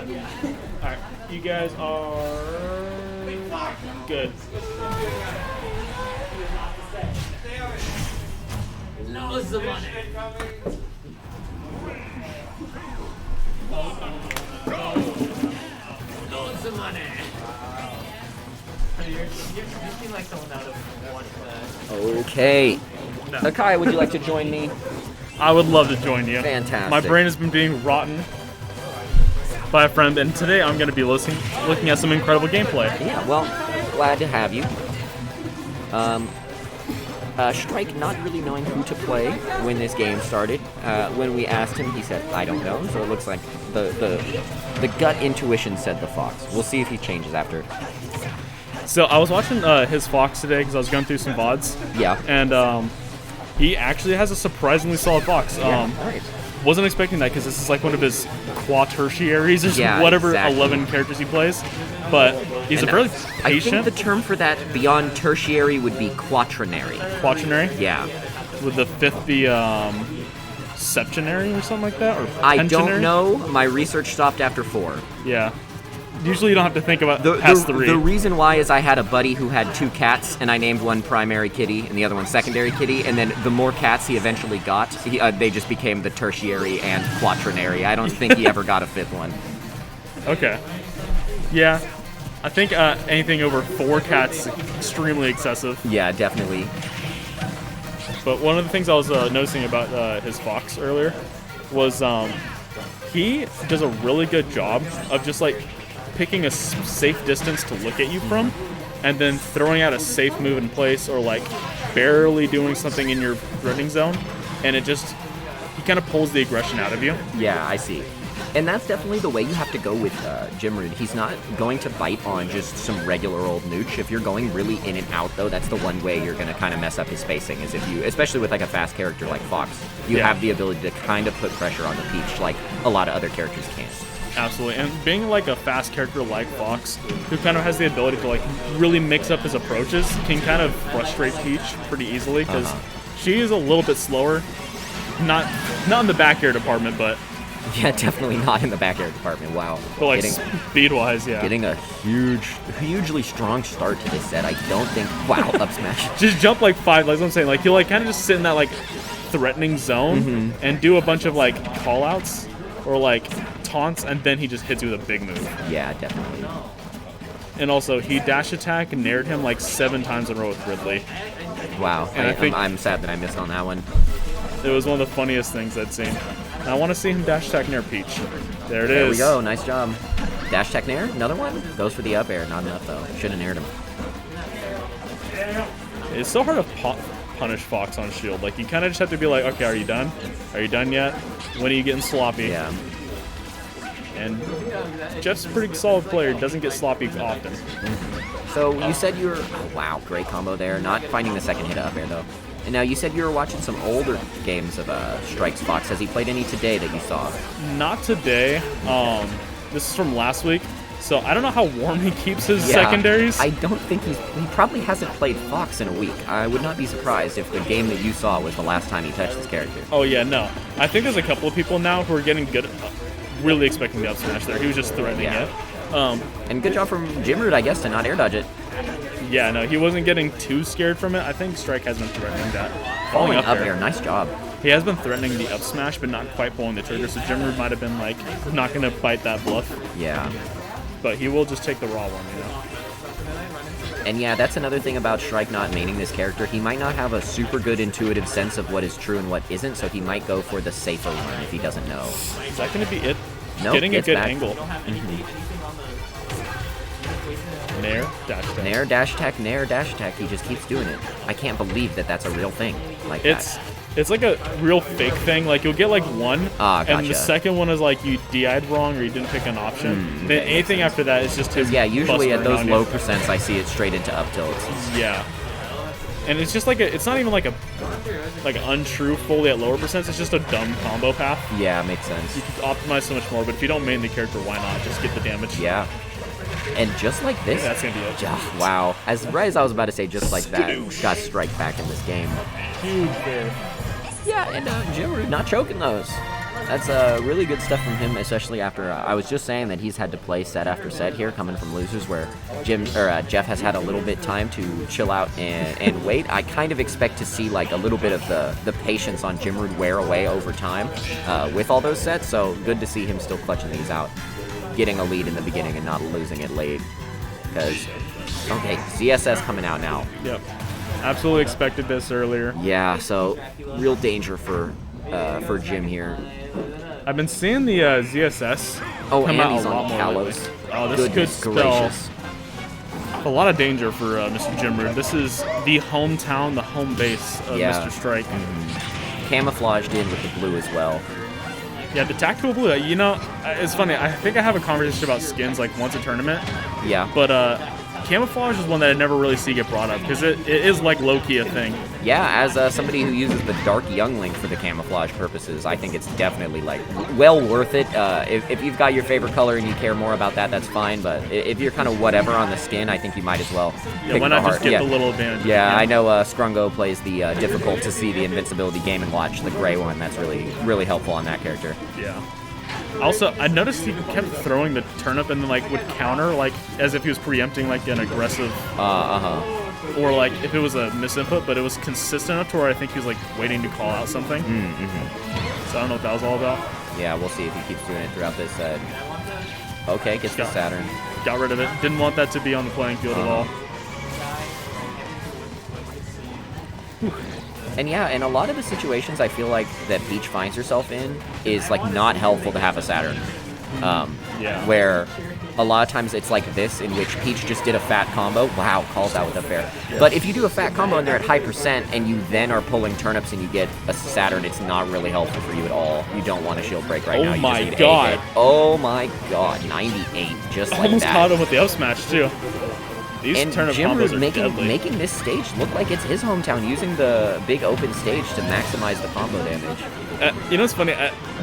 Alright, you guys are good. Loads of money. Loads of money. You seem like someone that would want to. Okay. No. Akai, would you like to join me? I would love to join you. Fantastic. My brain has been being rotten by a friend, and today I'm going to be looking at some incredible gameplay. Yeah, well, glad to have you. Strike not really knowing who to play when this game started. When we asked him, he said, I don't know, so it looks like the gut intuition said the Fox. We'll see if he changes after. So I was watching his Fox today because I was going through some VODs. Yeah. And he actually has a surprisingly solid Fox. Nice. Wasn't expecting that because this is like one of his quatertiaries or whatever exactly. 11 characters he plays. But he's a really I patient. think the term for that beyond tertiary would be quaternary. Quaternary? Yeah. With the fifth be septenary or something like that? Or I don't pentenary? know. My research stopped after 4. Yeah. Usually you don't have to think about past 3. The reason why is I had a buddy who had 2 cats, and I named one primary kitty and the other one secondary kitty, and then the more cats he eventually got, they just became the tertiary and quaternary. I don't think he ever got a 5th one. Okay. Yeah. I think anything over 4 cats is extremely excessive. Yeah, definitely. But one of the things I was noticing about his Fox earlier was he does a really good job of just like picking a safe distance to look at you from, and then throwing out a safe move in place, or like barely doing something in your threatening zone, and he kind of pulls the aggression out of you. Yeah, I see. And that's definitely the way you have to go with Jimrude. He's not going to bite on just some regular old nooch. If you're going really in and out, though, that's the one way you're going to kind of mess up his spacing, is if you, especially with like a fast character like Fox, you have the ability to kind of put pressure on the Peach like a lot of other characters can't. Absolutely, and being like a fast character like Fox, who kind of has the ability to like really mix up his approaches, can kind of frustrate Peach pretty easily, because she is a little bit slower. Not in the back air department, but yeah, definitely not in the back air department. Wow. But like speed-wise, yeah. Getting a hugely strong start to this set. I don't think. Wow, up smash. Just jump like 5. Like I'm saying, like he'll like kind of just sit in that like threatening zone and do a bunch of like call-outs or like taunts, and then he just hits you with a big move. Yeah, definitely. And also, he dash attack nared him like 7 times in a row with Ridley. Wow, And I'm sad that I missed on that one. It was one of the funniest things I'd seen. And I want to see him dash attack nair Peach. There it is. There we go, nice job. Dash attack nair, another one? Goes for the up air, not enough though. Should have naired him. It's so hard to punish Fox on shield. Like, you kind of just have to be like, okay, are you done? Are you done yet? When are you getting sloppy? Yeah. And Jeff's a pretty solid player. Doesn't get sloppy often. So you said you were... Oh, wow, great combo there. Not finding the second hit up air though. And now you said you were watching some older games of Strike's Fox. Has he played any today that you saw? Not today. This is from last week. So I don't know how warm he keeps his secondaries. I don't think he probably hasn't played Fox in a week. I would not be surprised if the game that you saw was the last time he touched this character. Oh yeah, no. I think there's a couple of people now who are getting good, really expecting the up smash there. He was just threatening it. And good job from Jimrude, I guess, to not air dodge it. Yeah, no, he wasn't getting too scared from it. I think Strike has been threatening that. Falling up air, nice job. He has been threatening the up smash, but not quite pulling the trigger, so Jimrude might have been like, not going to bite that bluff. Yeah. But he will just take the raw one, you know? And yeah, that's another thing about Strike not maining this character. He might not have a super good intuitive sense of what is true and what isn't, so he might go for the safer one if he doesn't know. Is that going to be it? Nope, getting a good back. angle. Nair, dash attack. Nair, dash attack, nair, dash attack. He just keeps doing it. I can't believe that that's a real thing like that. It's like a real fake thing. Like, you'll get like one, and the second one is like you DI'd wrong or you didn't pick an option. Then anything after that is just his. Yeah, usually at those low you. percents, I see it straight into up tilts. Yeah, and it's just like it's not even like an untrue fully at lower percents. It's just a dumb combo path. Yeah, makes sense. You can optimize so much more, but if you don't main the character, why not just get the damage? Yeah. And just like this, that's gonna be it. Wow. Right as I was about to say, just like that, got Strike back in this game. Huge bear. Yeah, and Jimrude not choking those. That's really good stuff from him, especially after I was just saying that he's had to play set after set here, coming from losers, where Jeff has had a little bit time to chill out and wait. I kind of expect to see like a little bit of the patience on Jimrude wear away over time with all those sets. So good to see him still clutching these out, getting a lead in the beginning and not losing it late. Because okay, ZSS coming out now. Yep, absolutely expected this earlier. Yeah, so real danger for Jim here. I've been seeing the ZSS come out he's a lot on more Kalos. lately. Oh, this could spell Gracious. a lot of danger for Mr. Jimrude. This is the hometown, the home base of Mr. Strike. Camouflaged in with the blue as well. Yeah, the tactical blue. You know, it's funny. I think I have a conversation about skins like once a tournament. Yeah. But camouflage is one that I never really see get brought up because it is like low-key a thing. Yeah, as somebody who uses the dark young link for the camouflage purposes, I think it's definitely like well worth it. If you've got your favorite color and you care more about that, that's fine. But if you're kind of whatever on the skin, I think you might as well. Yeah, why not just get the little advantage? Yeah, I know Scrungo plays the difficult to see the invincibility Game & Watch, the gray one. That's really helpful on that character. Yeah. Also, I noticed he kept throwing the turnip and then like would counter like as if he was preempting like an aggressive. Or like if it was a misinput, but it was consistent enough to where I think he was like waiting to call out something. So I don't know what that was all about. Yeah, we'll see if he keeps doing it throughout this set. Okay, gets the Saturn. Got rid of it. Didn't want that to be on the playing field at all. And yeah, in a lot of the situations I feel like that Peach finds herself in is like not helpful to have a Saturn. Where a lot of times it's like this, in which Peach just did a fat combo. Wow, calls out with a fair. Yeah. But if you do a fat combo and they're at high percent and you then are pulling turnips and you get a Saturn, it's not really helpful for you at all. You don't want a shield break right now. Oh my god. Oh my god, 98, just like almost that. Caught him with the up smash too. These and turnip combos are making this stage look like it's his hometown, using the big open stage to maximize the combo damage. You know what's funny?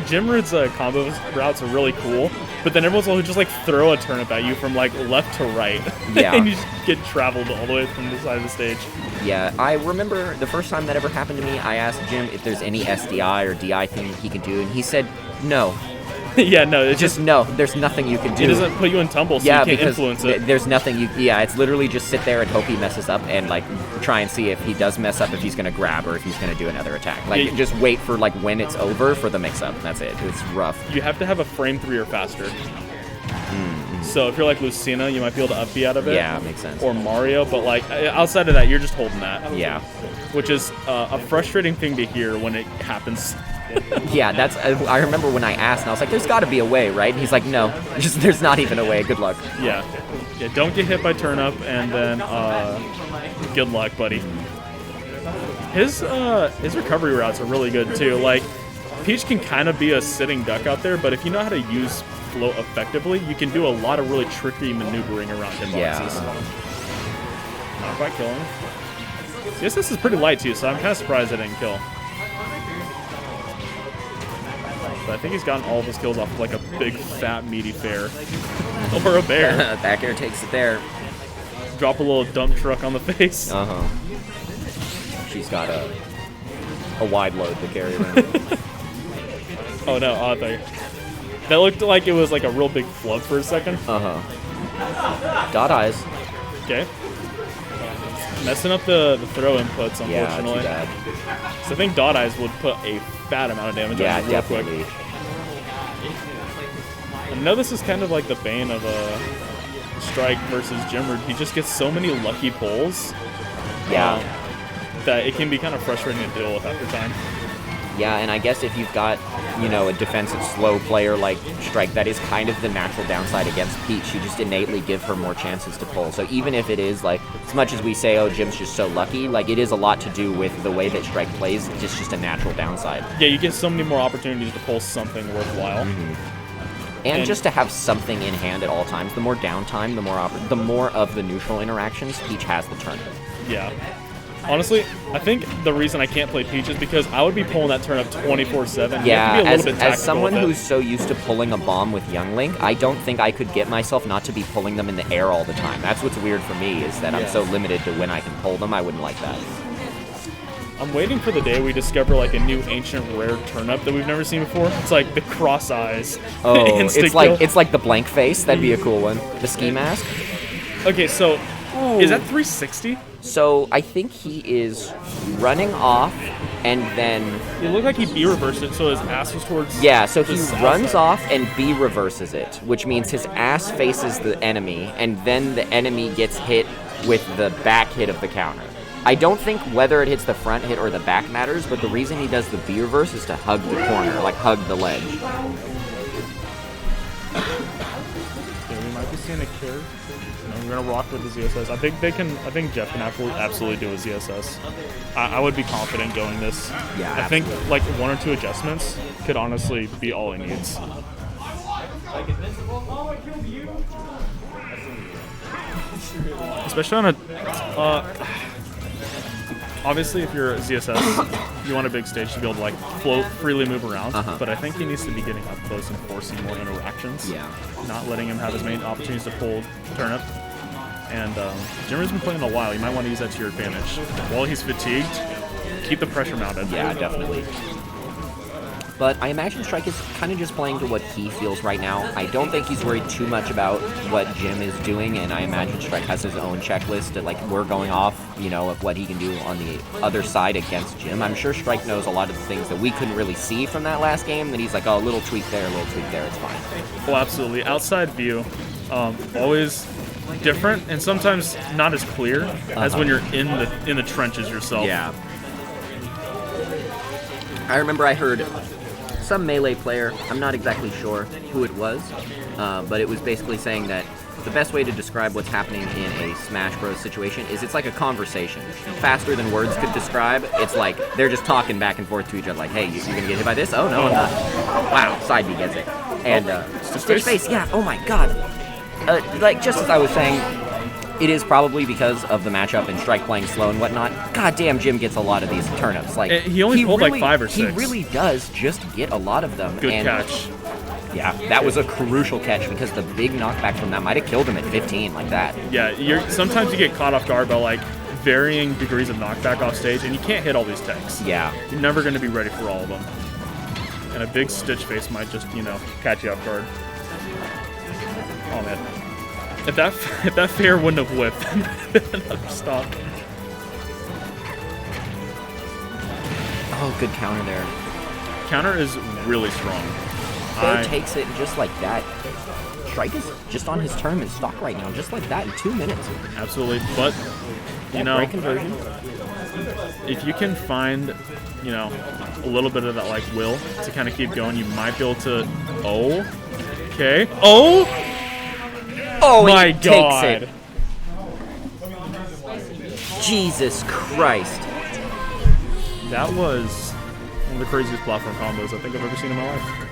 Jimrude's combo routes are really cool, but then everyone's will just like throw a turnip at you from like left to right. Yeah. And you just get traveled all the way from the side of the stage. Yeah, I remember the first time that ever happened to me, I asked Jim if there's any SDI or DI thing he can do, and he said no. Yeah, no, it's just no. There's nothing you can do. It doesn't put you in tumble, so you can't influence it. There's nothing you. Yeah, it's literally just sit there and hope he messes up, and like try and see if he does mess up, if he's gonna grab or if he's gonna do another attack. Like just wait for like when it's over for the mix-up. That's it. It's rough. You have to have a frame 3 or faster. So if you're like Lucina, you might be able to up B out of it. Yeah, makes sense. Or Mario, but like outside of that, you're just holding that. Yeah. Which is a frustrating thing to hear when it happens. Yeah, that's. I remember when I asked, and I was like, "There's got to be a way, right?" And he's like, "No, just there's not even a way. Good luck." Yeah, don't get hit by turnip, and then good luck, buddy. His recovery routes are really good too. Like Peach can kind of be a sitting duck out there, but if you know how to use float effectively, you can do a lot of really tricky maneuvering around hitboxes. Yeah. Not quite killing. Yes, this is pretty light too, so I'm kind of surprised I didn't kill. But I think he's gotten all of his kills off of like a big, fat, meaty bear. Or a bear. Back air takes it there. Drop a little dump truck on the face. She's got a wide load to carry around. Oh no, I thought that looked like it was like a real big flub for a second. Dot eyes. Okay. Messing up the throw inputs, unfortunately. Yeah, too bad. So I think Dot Eyes would put a fat amount of damage on you real quick. I know this is kind of like the bane of Strike versus Jimrude. He just gets so many lucky pulls. That it can be kind of frustrating to deal with after time. Yeah, and I guess if you've got, you know, a defensive slow player like Strike, that is kind of the natural downside against Peach. You just innately give her more chances to pull. So even if it is, like, as much as we say, oh, Jim's just so lucky, like, it is a lot to do with the way that Strike plays. It's just a natural downside. Yeah, you get so many more opportunities to pull something worthwhile. And just to have something in hand at all times. The more downtime, the more of the neutral interactions Peach has the turn. Yeah. Honestly, I think the reason I can't play Peach is because I would be pulling that turn up 24/7. Yeah, as someone who's so used to pulling a bomb with Young Link, I don't think I could get myself not to be pulling them in the air all the time. That's what's weird for me, is that I'm so limited to when I can pull them. I wouldn't like that. I'm waiting for the day we discover like a new ancient rare turnip that we've never seen before. It's like the cross eyes. Oh, Insta-kill. it's like the blank face. That'd be a cool one. The ski mask. Okay, so is that 360? So I think he is running off, and then It looked like he B reversed it, so his ass was towards. yeah. So he the south runs side. off and B reverses it, which means his ass faces the enemy, and then the enemy gets hit with the back hit of the counter. I don't think whether it hits the front hit or the back matters, but the reason he does the B reverse is to hug the corner, like hug the ledge. Yeah, we might be seeing a carry. No, we're gonna rock with the ZSS. I think Jeff can absolutely do a ZSS. I would be confident going this. Yeah, I think like 1 or 2 adjustments could honestly be all he needs. Especially on a. Obviously, if you're a ZSS, you want a big stage to be able to like float, freely move around. But I think he needs to be getting up close and forcing more interactions. Yeah. Not letting him have as many opportunities to pull turnip. And Jimrude's been playing a while. You might want to use that to your advantage. While he's fatigued, keep the pressure mounted. Yeah, definitely. But I imagine Strike is kind of just playing to what he feels right now. I don't think he's worried too much about what Jim is doing, and I imagine Strike has his own checklist that, like, we're going off, you know, of what he can do on the other side against Jim. I'm sure Strike knows a lot of the things that we couldn't really see from that last game, that he's like, oh, a little tweak there, it's fine. Well, absolutely. Outside view, always different, and sometimes not as clear as when you're in the trenches yourself. Yeah. I remember I heard some Melee player, I'm not exactly sure who it was, but it was basically saying that the best way to describe what's happening in a Smash Bros. Situation is it's like a conversation. Faster than words could describe, it's like they're just talking back and forth to each other, like, hey, you're gonna get hit by this? Oh, no, I'm not. Wow, side B gets it. And Stitch Face, yeah, oh my god. Like, just as I was saying, it is probably because of the matchup and Strike playing slow and whatnot. God damn, Jim gets a lot of these turnips. Like He only pulled like 5 or 6. He really does just get a lot of them. Good and catch. yeah, that was a crucial catch because the big knockback from that might have killed him at 15 like that. Yeah, sometimes you get caught off guard by like varying degrees of knockback off stage, and you can't hit all these techs. Yeah. You're never going to be ready for all of them. And a big Stitch Face might just, you know, catch you off guard. Oh man. If that fair wouldn't have whipped, another stop. Oh, good counter there. Counter is really strong. Fair takes it just like that. Strike is just on his turn in stock right now, just like that in 2 minutes. Absolutely, but you Yeah, know, great conversion. if you can find, you know, a little bit of that like will to kind of keep going, you might be able to. Oh, okay. Oh. Oh, my and he God. takes it. Jesus Christ. That was one of the craziest platform combos I think I've ever seen in my life.